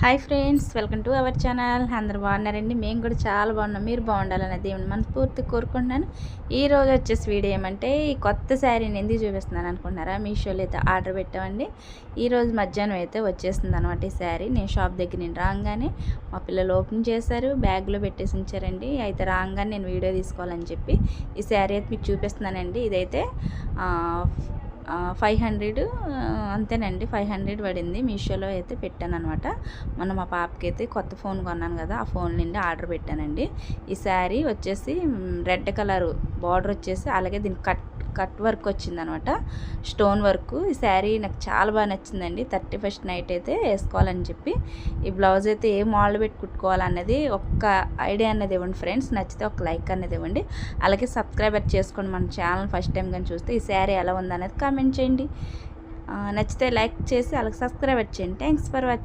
Hi friends, welcome to our channel. అందరూ బాగున్నారండి? మేము కూడా చాలా బాగున్నాం. మీరు బాగుండాలని దేవుని మనస్ఫూర్తి కోరుకుంటున్నాను. ఈరోజు వచ్చేసి వీడియో ఏమంటే, ఈ కొత్త శారీని ఎందుకు చూపిస్తున్నాను అనుకుంటున్నారా? మీషోలో అయితే ఆర్డర్ పెట్టామండి. ఈరోజు మధ్యాహ్నం అయితే వచ్చేసింది అనమాట ఈ శారీ. నేను షాప్ దగ్గర నేను రాగానే మా పిల్లలు ఓపెన్ చేశారు, బ్యాగ్లో పెట్టేసి ఉంచారండి. అయితే రాగానే నేను వీడియో తీసుకోవాలని చెప్పి ఈ శారీ అయితే మీకు చూపిస్తున్నానండి. ఇదైతే 500 అంతేనండి, 500 పడింది. మీషోలో అయితే పెట్టాను అనమాట. మొన్న మా పాపకి అయితే కొత్త ఫోన్ కొన్నాను కదా, ఆ ఫోన్ నుండి ఆర్డర్ పెట్టానండి. ఈ శారీ వచ్చేసి రెడ్ కలర్ బార్డర్ వచ్చేసి, అలాగే దీనికి కట్ వర్క్ వచ్చిందనమాట, స్టోన్ వర్క్. ఈ శారీ నాకు చాలా బాగా నచ్చిందండి. 31st నైట్ అయితే వేసుకోవాలని చెప్పి ఈ బ్లౌజ్ అయితే ఏ మోడల్ పెట్టి కుట్టుకోవాలన్నది ఒక్క ఐడియా అనేది ఇవ్వండి ఫ్రెండ్స్. నచ్చితే ఒక లైక్ అనేది ఇవ్వండి, అలాగే సబ్స్క్రైబర్ చేసుకోండి మన ఛానల్ ఫస్ట్ టైం కానీ చూస్తే. ఈ శారీ ఎలా ఉందనేది కామెంట్ చేయండి. నచ్చితే లైక్ చేసి అలాగే సబ్స్క్రైబ్ చేయండి. Thanks for watching.